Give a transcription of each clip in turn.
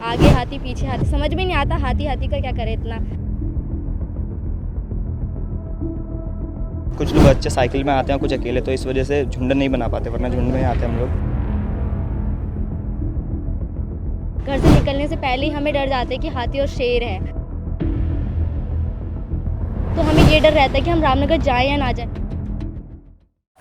आगे हाथी पीछे हाथी, समझ में नहीं आता हाथी हाथी का क्या करे इतना। कुछ लोग बच्चे साइकिल में आते हैं, कुछ अकेले, तो इस वजह से झुंड नहीं बना पाते, वरना झुंड में आते हम लोग। घर से निकलने से पहले ही हमें डर जाता है कि हाथी और शेर है, तो हमें ये डर रहता है कि हम रामनगर जाएं या ना जाएं।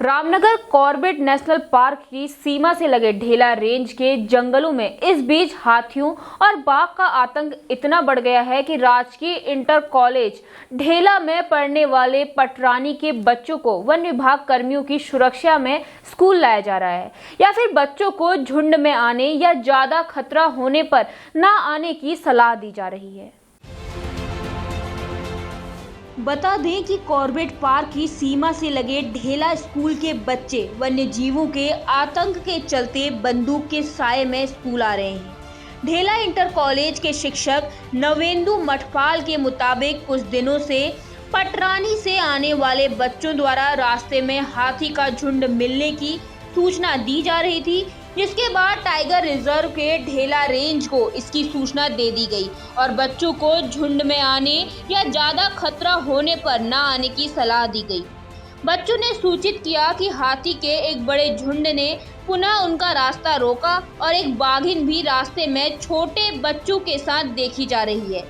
रामनगर कॉर्बेट नेशनल पार्क की सीमा से लगे ढेला रेंज के जंगलों में इस बीच हाथियों और बाघ का आतंक इतना बढ़ गया है कि राजकीय इंटर कॉलेज ढेला में पढ़ने वाले पटरानी के बच्चों को वन विभाग कर्मियों की सुरक्षा में स्कूल लाया जा रहा है, या फिर बच्चों को झुंड में आने या ज्यादा खतरा होने पर न आने की सलाह दी जा रही है। बता दें कि कॉर्बेट पार्क की सीमा से लगे ढेला स्कूल के बच्चे वन्य जीवों के आतंक के चलते बंदूक के साए में स्कूल आ रहे हैं। ढेला इंटर कॉलेज के शिक्षक नवेंदु मठपाल के मुताबिक कुछ दिनों से पटरानी से आने वाले बच्चों द्वारा रास्ते में हाथी का झुंड मिलने की सूचना दी जा रही थी, जिसके बाद टाइगर रिजर्व के ढेला रेंज को इसकी सूचना दे दी गई और बच्चों को झुंड में आने या ज्यादा खतरा होने पर न आने की सलाह दी गई। बच्चों ने सूचित किया कि हाथी के एक बड़े झुंड ने पुनः उनका रास्ता रोका और एक बाघिन भी रास्ते में छोटे बच्चों के साथ देखी जा रही है।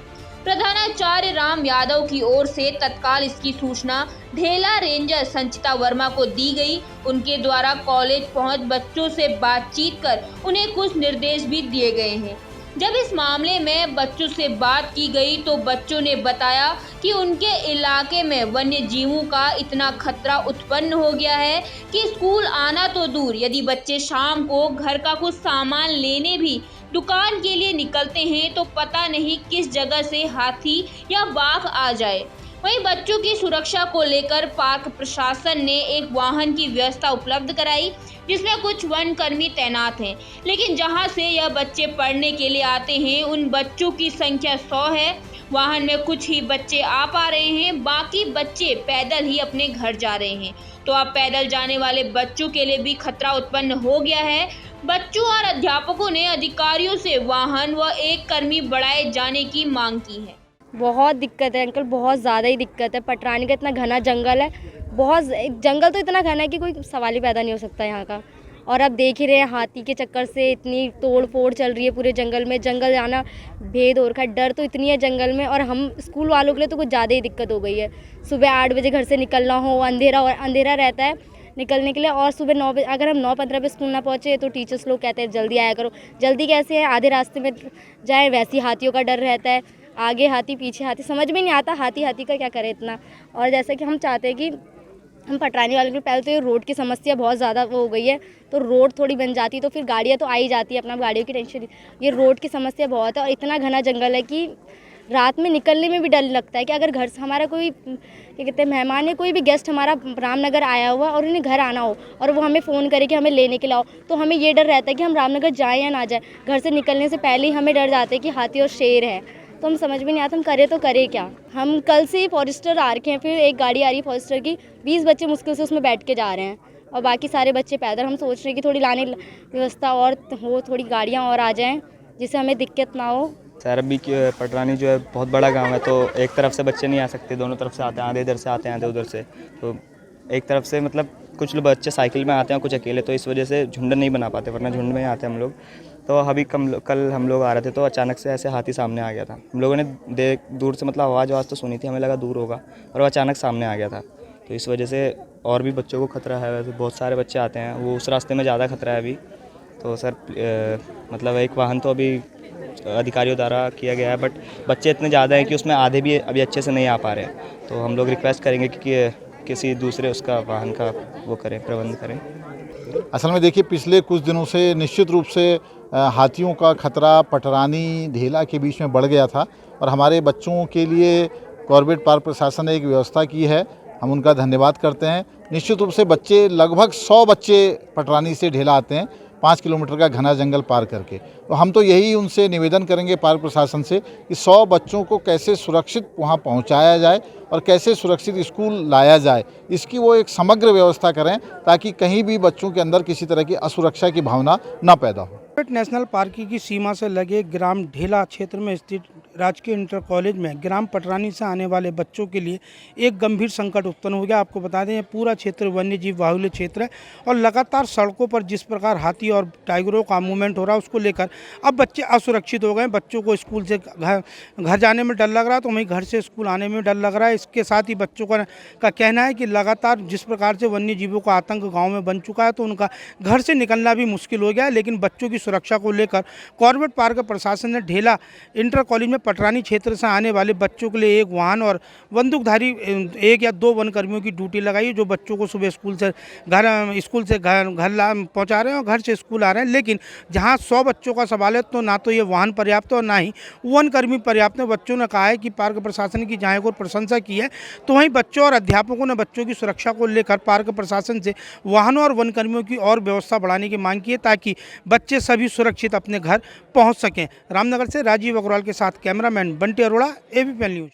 प्रधानाचार्य राम यादव की ओर से तत्काल इसकी सूचना ढेला रेंजर संचिता वर्मा को दी गई। उनके द्वारा कॉलेज पहुंच बच्चों से बातचीत कर उन्हें कुछ निर्देश भी दिए गए हैं। जब इस मामले में बच्चों से बात की गई तो बच्चों ने बताया कि उनके इलाके में वन्य जीवों का इतना खतरा उत्पन्न हो गया है कि स्कूल आना तो दूर, यदि बच्चे शाम को घर का कुछ सामान लेने भी दुकान के लिए निकलते हैं तो पता नहीं किस जगह से हाथी या बाघ आ जाए। वहीं बच्चों की सुरक्षा को लेकर पार्क प्रशासन ने एक वाहन की व्यवस्था उपलब्ध कराई, जिसमें कुछ वन कर्मी तैनात हैं, लेकिन जहां से यह बच्चे पढ़ने के लिए आते हैं उन बच्चों की संख्या 100 है। वाहन में कुछ ही बच्चे आ पा रहे हैं, बाकी बच्चे पैदल ही अपने घर जा रहे हैं। तो अब पैदल जाने वाले बच्चों के लिए भी खतरा उत्पन्न हो गया है। बच्चों और अध्यापकों ने अधिकारियों से वाहन व एक कर्मी बढ़ाए जाने की मांग की है। बहुत दिक्कत है अंकल, बहुत ज़्यादा ही दिक्कत है। पटरानी का इतना घना जंगल है, बहुत जंगल तो इतना घना है कि कोई सवाल ही पैदा नहीं हो सकता यहाँ का। और अब देख ही रहे हैं हाथी के चक्कर से इतनी तोड़ फोड़ चल रही है पूरे जंगल में। जंगल जाना भेद हो रखा है, डर तो इतनी है जंगल में। और हम स्कूल वालों के लिए तो कुछ ज़्यादा ही दिक्कत हो गई है। सुबह 8 बजे घर से निकलना हो, अंधेरा रहता है निकलने के लिए, और सुबह 9 बजे अगर हम 9:15 पे स्कूल ना पहुँचे तो टीचर्स लोग कहते हैं जल्दी आया करो। जल्दी कैसे है, आधे रास्ते में जाए वैसे ही हाथियों का डर रहता है, आगे हाथी पीछे हाथी, समझ में नहीं आता हाथी हाथी का क्या करे इतना। और जैसा कि हम चाहते हैं कि हम पटरानी वाले के पहले तो ये रोड की समस्या बहुत ज़्यादा वो हो गई है, तो रोड थोड़ी बन जाती तो फिर गाड़ियाँ तो आ ही जाती है, अपना गाड़ियों की टेंशन। ये रोड की समस्या बहुत है और इतना घना जंगल है कि रात में निकलने में भी डर लगता है कि अगर घर से हमारा कोई क्या कहते हैं मेहमान है, कोई भी गेस्ट हमारा रामनगर आया हुआ और उन्हें घर आना हो और वो हमें फ़ोन करे कि हमें लेने के लिए आओ, तो हमें ये डर रहता है कि हम रामनगर जाएँ या ना जाएँ। घर से निकलने से पहले ही हमें डर जाता है कि हाथी और शेर है, तो हम समझ में नहीं आता हम करें तो करें क्या। हम कल से ही फॉरेस्टर आ रखे हैं, फिर एक गाड़ी आ रही है फॉरेस्टर की, 20 बच्चे मुश्किल से उसमें बैठ के जा रहे हैं और बाकी सारे बच्चे पैदल। हम सोच रहे हैं कि थोड़ी लाने व्यवस्था और हो, थोड़ी गाड़ियाँ और आ जाएँ जिससे हमें दिक्कत ना हो। सर अभी पटरानी जो है बहुत बड़ा गांव है, तो एक तरफ से बच्चे नहीं आ सकते, दोनों तरफ से आते हैं, आधे इधर से आते हैं आधे उधर से। तो एक तरफ से मतलब कुछ लोग बच्चे साइकिल में आते हैं, कुछ अकेले, तो इस वजह से झुंड नहीं बना पाते, वरना झुंड में आते हैं हम लोग। तो अभी कल हम लोग आ रहे थे तो अचानक से ऐसे हाथी सामने आ गया था। हम लोगों ने दूर से मतलब आवाज़ तो सुनी थी, हमें लगा दूर होगा, और वो अचानक सामने आ गया था। तो इस वजह से और भी बच्चों को खतरा है, वैसे बहुत सारे बच्चे आते हैं, वो उस रास्ते में ज़्यादा खतरा है अभी। तो सर मतलब एक वाहन तो अभी अधिकारियों द्वारा किया गया है, बट बच्चे इतने ज़्यादा हैं कि उसमें आधे भी अभी अच्छे से नहीं आ पा रहे हैं। तो हम लोग रिक्वेस्ट करेंगे कि किसी दूसरे उसका वाहन का वो करें, प्रबंध करें। असल में देखिए, पिछले कुछ दिनों से निश्चित रूप से हाथियों का खतरा पटरानी ढेला के बीच में बढ़ गया था और हमारे बच्चों के लिए कॉर्बेट पार्क प्रशासन ने एक व्यवस्था की है, हम उनका धन्यवाद करते हैं। निश्चित रूप से बच्चे लगभग 100 बच्चे पटरानी से ढेला आते हैं 5 किलोमीटर का घना जंगल पार करके। तो हम तो यही उनसे निवेदन करेंगे पार्क प्रशासन से कि 100 बच्चों को कैसे सुरक्षित वहाँ पहुँचाया जाए और कैसे सुरक्षित स्कूल लाया जाए, इसकी वो एक समग्र व्यवस्था करें ताकि कहीं भी बच्चों के अंदर किसी तरह की असुरक्षा की भावना न पैदा हो। कॉर्बेट नेशनल पार्क की सीमा से लगे ग्राम ढेला क्षेत्र में स्थित राजकीय इंटर कॉलेज में ग्राम पटरानी से आने वाले बच्चों के लिए एक गंभीर संकट उत्पन्न हो गया। आपको बता दें, ये पूरा क्षेत्र वन्य जीव बाहुल्य क्षेत्र है और लगातार सड़कों पर जिस प्रकार हाथी और टाइगरों का मूवमेंट हो रहा है उसको लेकर अब बच्चे असुरक्षित हो गए। बच्चों को स्कूल से घर जाने में डर लग रहा है, तो वहीं घर से स्कूल आने में डर लग रहा है। इसके साथ ही बच्चों का कहना है कि लगातार जिस प्रकार से वन्य जीवों का आतंक गाँव में बन चुका है, तो उनका घर से निकलना भी मुश्किल हो गया है। लेकिन बच्चों की सुरक्षा को लेकर कॉर्बेट पार्क प्रशासन ने ढेला इंटर कॉलेज में पटरानी क्षेत्र से आने वाले बच्चों के लिए एक वाहन और बंदूकधारी 1 या 2 वनकर्मियों की ड्यूटी लगाई है, जो बच्चों को सुबह स्कूल से घर पहुंचा रहे हैं और घर से स्कूल आ रहे हैं। लेकिन जहां 100 बच्चों का सवाल है, तो ना तो ये वाहन पर्याप्त है और ना ही वनकर्मी पर्याप्त है। बच्चों ने कहा है कि पार्क प्रशासन की जहाँ एक और प्रशंसा की है, तो वहीं बच्चों और अध्यापकों ने बच्चों की सुरक्षा को लेकर पार्क प्रशासन से वाहनों और वनकर्मियों की और व्यवस्था बढ़ाने की मांग की है, ताकि बच्चे सभी सुरक्षित अपने घर पहुंच सकें। रामनगर से राजीव अग्रवाल के साथ cameraman Bunty Arora, ABP news.